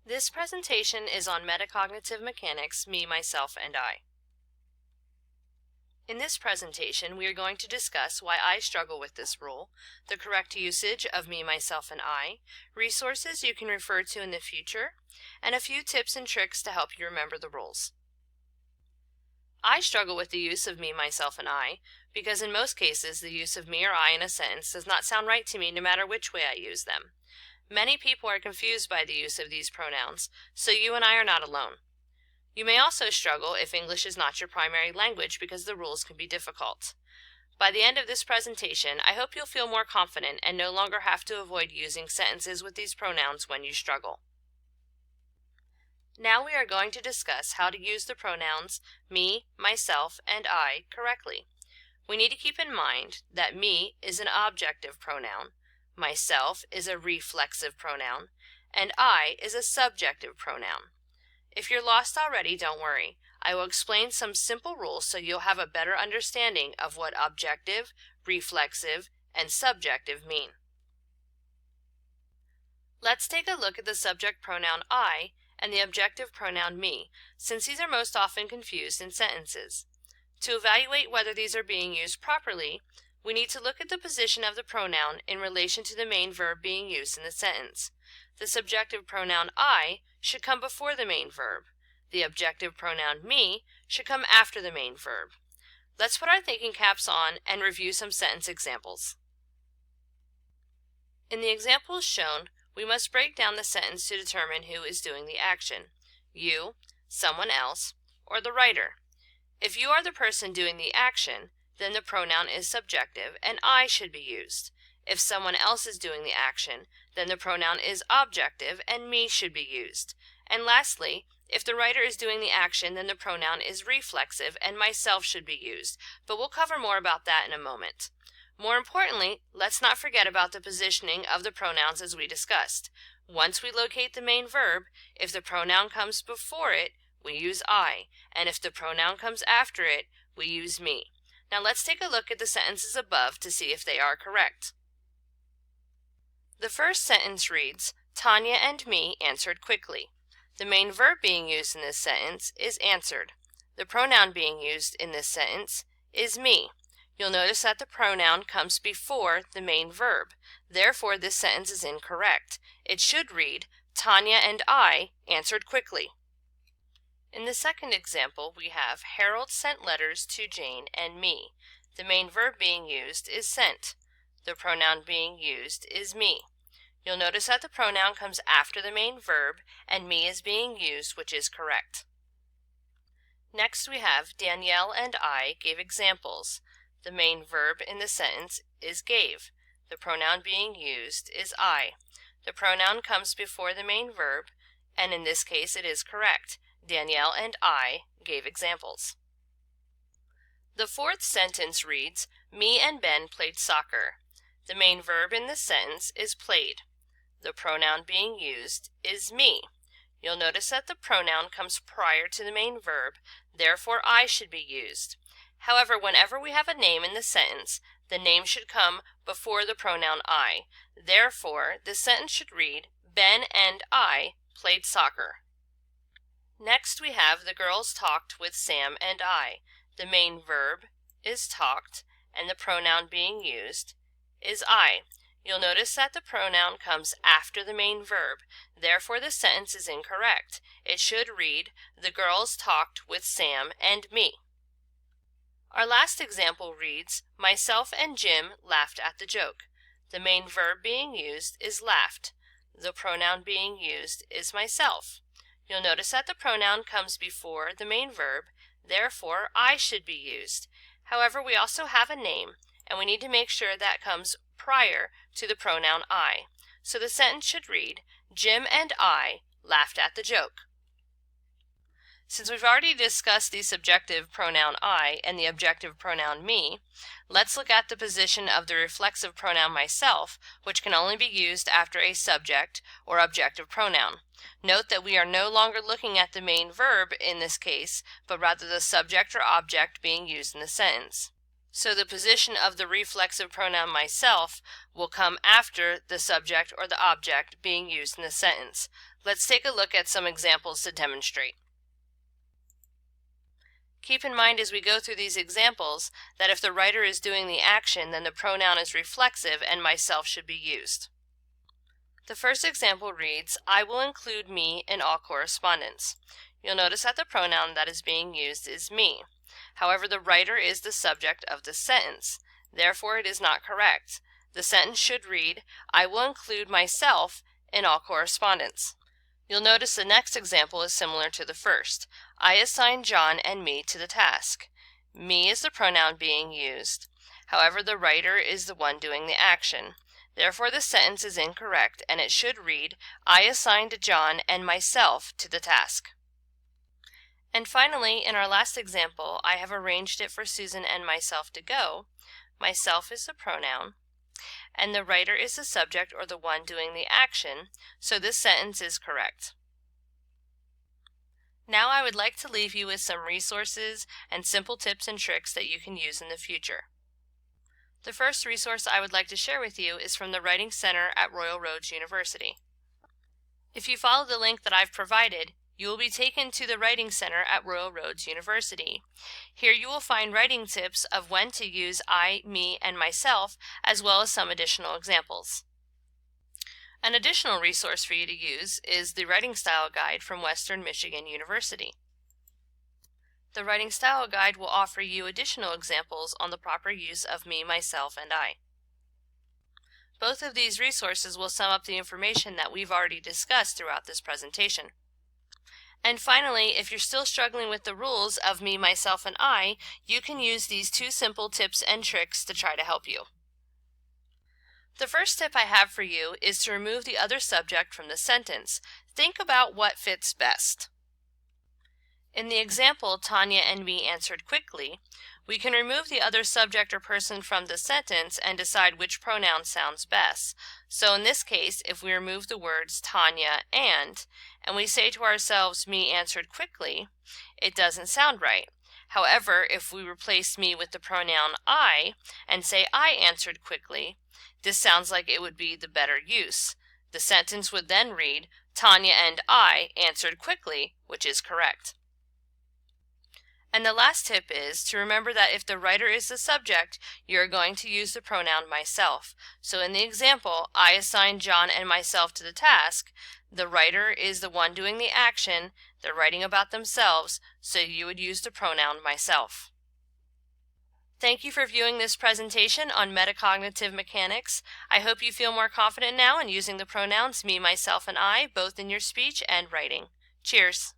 This presentation is on metacognitive mechanics, me, myself, and I. In this presentation, we are going to discuss why I struggle with this rule, the correct usage of me, myself, and I, resources you can refer to in the future, and a few tips and tricks to help you remember the rules. I struggle with the use of me, myself, and I because in most cases the use of me or I in a sentence does not sound right to me no matter which way I use them. Many people are confused by the use of these pronouns, so you and I are not alone. You may also struggle if English is not your primary language because the rules can be difficult. By the end of this presentation, I hope you'll feel more confident and no longer have to avoid using sentences with these pronouns when you struggle. Now we are going to discuss how to use the pronouns me, myself, and I correctly. We need to keep in mind that me is an objective pronoun, myself is a reflexive pronoun, and I is a subjective pronoun. If you're lost already, don't worry. I will explain some simple rules so you'll have a better understanding of what objective, reflexive, and subjective mean. Let's take a look at the subject pronoun I and the objective pronoun me, since these are most often confused in sentences. To evaluate whether these are being used properly, we need to look at the position of the pronoun in relation to the main verb being used in the sentence. The subjective pronoun I should come before the main verb. The objective pronoun me should come after the main verb. Let's put our thinking caps on and review some sentence examples. In the examples shown, we must break down the sentence to determine who is doing the action: you, someone else, or the writer. If you are the person doing the action, then the pronoun is subjective and I should be used. If someone else is doing the action, then the pronoun is objective and me should be used. And lastly, if the writer is doing the action, then the pronoun is reflexive and myself should be used, but we'll cover more about that in a moment. More importantly, let's not forget about the positioning of the pronouns as we discussed. Once we locate the main verb, if the pronoun comes before it, we use I, and if the pronoun comes after it, we use me. Now let's take a look at the sentences above to see if they are correct. The first sentence reads, Tanya and me answered quickly. The main verb being used in this sentence is answered. The pronoun being used in this sentence is me. You'll notice that the pronoun comes before the main verb. Therefore, this sentence is incorrect. It should read, Tanya and I answered quickly. In the second example, we have Harold sent letters to Jane and me. The main verb being used is sent. The pronoun being used is me. You'll notice that the pronoun comes after the main verb and me is being used, which is correct. Next we have Danielle and I gave examples. The main verb in the sentence is gave. The pronoun being used is I. The pronoun comes before the main verb, and in this case it is correct. Danielle and I gave examples. The fourth sentence reads, Me and Ben played soccer. The main verb in this sentence is played. The pronoun being used is me. You'll notice that the pronoun comes prior to the main verb, therefore I should be used. However, whenever we have a name in the sentence, the name should come before the pronoun I. Therefore, the sentence should read, Ben and I played soccer. Next we have the girls talked with Sam and I. The main verb is talked, and the pronoun being used is I. You'll notice that the pronoun comes after the main verb. Therefore, the sentence is incorrect. It should read, the girls talked with Sam and me. Our last example reads, Myself and Jim laughed at the joke. The main verb being used is laughed. The pronoun being used is myself. You'll notice that the pronoun comes before the main verb, therefore I should be used. However, we also have a name, and we need to make sure that comes prior to the pronoun I. So the sentence should read, Jim and I laughed at the joke. Since we've already discussed the subjective pronoun I and the objective pronoun me, let's look at the position of the reflexive pronoun myself, which can only be used after a subject or objective pronoun. Note that we are no longer looking at the main verb in this case, but rather the subject or object being used in the sentence. So the position of the reflexive pronoun myself will come after the subject or the object being used in the sentence. Let's take a look at some examples to demonstrate. Keep in mind as we go through these examples that if the writer is doing the action, then the pronoun is reflexive and myself should be used. The first example reads, I will include me in all correspondence. You'll notice that the pronoun that is being used is me. However, the writer is the subject of the sentence. Therefore, it is not correct. The sentence should read, I will include myself in all correspondence. You'll notice the next example is similar to the first. I assign John and me to the task. Me is the pronoun being used. However, the writer is the one doing the action. Therefore, the sentence is incorrect and it should read, I assigned John and myself to the task. And finally, in our last example, I have arranged it for Susan and myself to go. Myself is the pronoun, and the writer is the subject or the one doing the action, so this sentence is correct. Now I would like to leave you with some resources and simple tips and tricks that you can use in the future. The first resource I would like to share with you is from the Writing Center at Royal Roads University. If you follow the link that I've provided, you will be taken to the Writing Center at Royal Roads University. Here you will find writing tips of when to use I, me, and myself, as well as some additional examples. An additional resource for you to use is the Writing Style Guide from Western Michigan University. The Writing Style Guide will offer you additional examples on the proper use of me, myself, and I. Both of these resources will sum up the information that we've already discussed throughout this presentation. And finally, if you're still struggling with the rules of me, myself, and I, you can use these two simple tips and tricks to try to help you. The first tip I have for you is to remove the other subject from the sentence. Think about what fits best. In the example, Tanya and me answered quickly, we can remove the other subject or person from the sentence and decide which pronoun sounds best. So in this case, if we remove the words Tanya and we say to ourselves, me answered quickly, it doesn't sound right. However, if we replace me with the pronoun I and say I answered quickly, this sounds like it would be the better use. The sentence would then read, Tanya and I answered quickly, which is correct. And the last tip is to remember that if the writer is the subject, you're going to use the pronoun myself. So in the example, I assigned John and myself to the task, the writer is the one doing the action, they're writing about themselves, so you would use the pronoun myself. Thank you for viewing this presentation on metacognitive mechanics. I hope you feel more confident now in using the pronouns me, myself, and I, both in your speech and writing. Cheers!